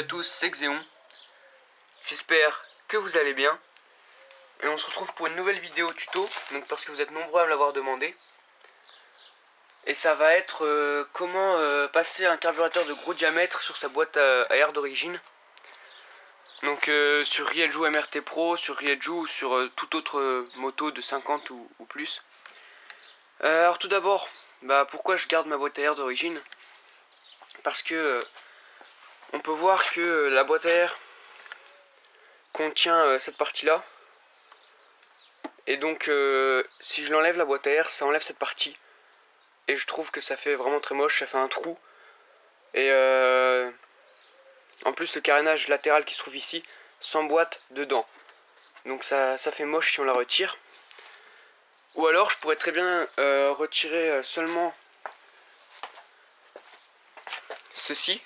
tous, c'est Xéon. J'espère que vous allez bien. Et on se retrouve pour une nouvelle vidéo tuto, donc parce que vous êtes nombreux à me l'avoir demandé. Et ça va être comment passer un carburateur de gros diamètre sur sa boîte à air d'origine. Donc sur Rieju MRT Pro, sur Rieju ou sur toute autre moto de 50 ou plus. Alors tout d'abord, pourquoi je garde ma boîte à air d'origine? Parce que on peut voir que la boîte à air contient cette partie là. Et donc si je l'enlève la boîte à air, ça enlève cette partie. Et je trouve que ça fait vraiment très moche, ça fait un trou. Et en plus le carénage latéral qui se trouve ici s'emboîte dedans. Donc ça fait moche si on la retire. Ou alors je pourrais très bien retirer seulement ceci.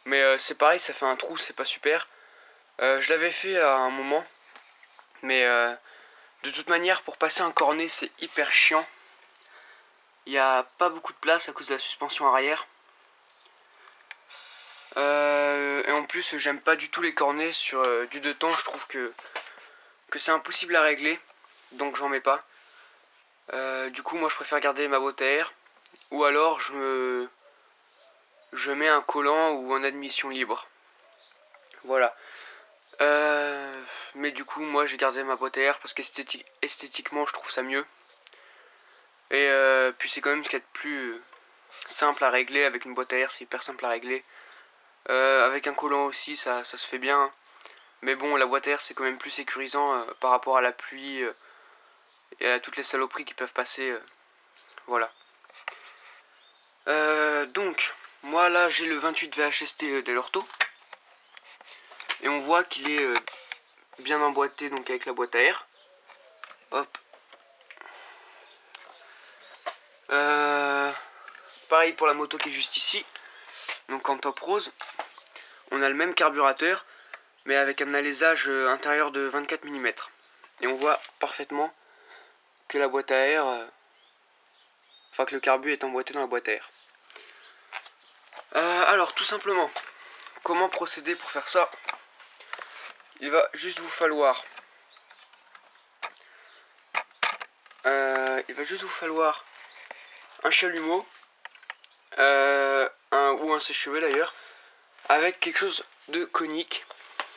Mais c'est pareil, ça fait un trou, c'est pas super. Je l'avais fait à un moment. Mais de toute manière, pour passer un cornet, c'est hyper chiant. Il n'y a pas beaucoup de place à cause de la suspension arrière. Et en plus, j'aime pas du tout les cornets sur du 2 temps. Je trouve que c'est impossible à régler. Donc j'en mets pas. Du coup, moi je préfère garder ma boîte à air. Ou alors je mets un collant ou en admission libre. Voilà. Mais du coup, moi j'ai gardé ma boîte à air parce qu'esthétiquement je trouve ça mieux. Et puis c'est quand même ce qu'il y a de plus simple à régler. Avec une boîte à air, c'est hyper simple à régler. Avec un collant aussi, ça se fait bien. Mais bon, la boîte à air c'est quand même plus sécurisant par rapport à la pluie et à toutes les saloperies qui peuvent passer. Voilà. Donc, moi là j'ai le 28 VHST d'Elorto. Et on voit qu'il est bien emboîté donc avec la boîte à air. Hop. Pareil pour la moto qui est juste ici. Donc en top rose. On a le même carburateur, mais avec un alésage intérieur de 24 mm. Et on voit parfaitement que la boîte à air, que le carbu est emboîté dans la boîte à air. Alors tout simplement, comment procéder pour faire ça? Il va juste vous falloir un chalumeau ou un sèche-cheveux d'ailleurs, avec quelque chose de conique.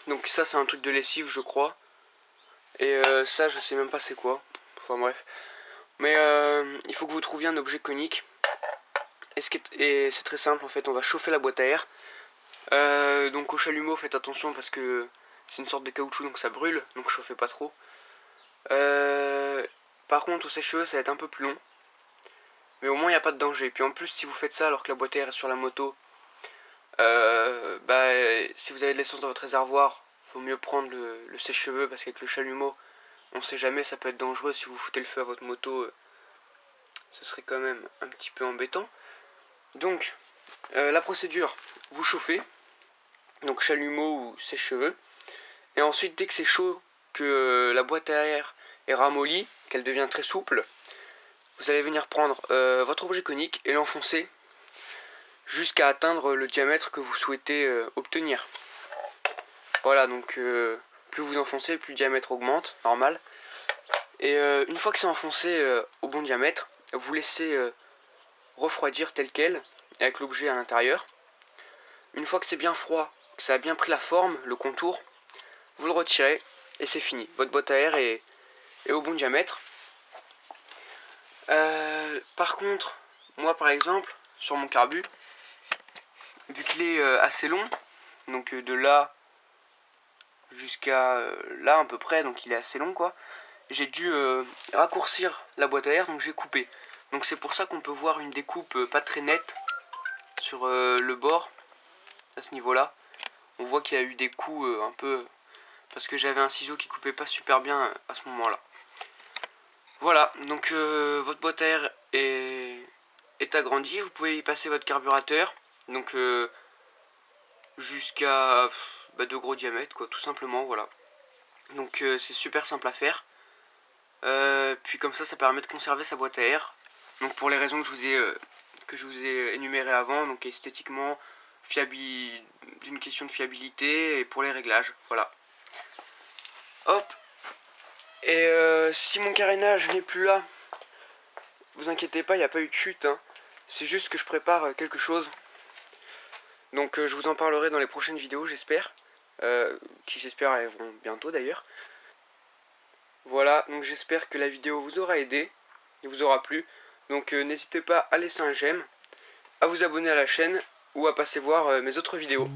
Donc ça c'est un truc de lessive je crois. Et ça je sais même pas c'est quoi. Enfin bref. Mais il faut que vous trouviez un objet conique. Et c'est très simple en fait, on va chauffer la boîte à air. Donc au chalumeau faites attention parce que c'est une sorte de caoutchouc donc ça brûle. Donc chauffez pas trop. Par contre au sèche-cheveux ça va être un peu plus long. Mais au moins il n'y a pas de danger. Puis en plus si vous faites ça alors que la boîte à air est sur la moto, si vous avez de l'essence dans votre réservoir, faut mieux prendre le sèche-cheveux parce qu'avec le chalumeau, on sait jamais, ça peut être dangereux. Si vous foutez le feu à votre moto, ce serait quand même un petit peu embêtant. Donc, la procédure, vous chauffez, donc chalumeau ou sèche-cheveux, et ensuite dès que c'est chaud, que la boîte à air est ramollie, qu'elle devient très souple, vous allez venir prendre votre objet conique et l'enfoncer jusqu'à atteindre le diamètre que vous souhaitez obtenir. Voilà, donc plus vous enfoncez, plus le diamètre augmente, normal. Et une fois que c'est enfoncé au bon diamètre, vous laissez refroidir tel quel, avec l'objet à l'intérieur. Une fois que c'est bien froid, que ça a bien pris la forme, le contour, vous le retirez et c'est fini. Votre boîte à air est au bon diamètre. Par contre, moi par exemple, sur mon carbu, vu qu'il est assez long, donc de là jusqu'à là à peu près, donc il est assez long quoi, j'ai dû raccourcir la boîte à air, donc j'ai coupé. Donc c'est pour ça qu'on peut voir une découpe pas très nette sur le bord, à ce niveau là. On voit qu'il y a eu des coups un peu, parce que j'avais un ciseau qui coupait pas super bien à ce moment là. Voilà, donc votre boîte à air est agrandie, vous pouvez y passer votre carburateur, donc jusqu'à de gros diamètres quoi, tout simplement, voilà. Donc c'est super simple à faire. Puis comme ça permet de conserver sa boîte à air. Donc pour les raisons que je vous ai énumérées avant, donc esthétiquement, d'une question de fiabilité et pour les réglages, voilà. Hop. Et si mon carénage n'est plus là, vous inquiétez pas, il n'y a pas eu de chute, hein. C'est juste que je prépare quelque chose. Donc je vous en parlerai dans les prochaines vidéos, j'espère. Qui j'espère arriveront bientôt d'ailleurs. Voilà, donc j'espère que la vidéo vous aura aidé et vous aura plu. Donc n'hésitez pas à laisser un j'aime, à vous abonner à la chaîne ou à passer voir mes autres vidéos.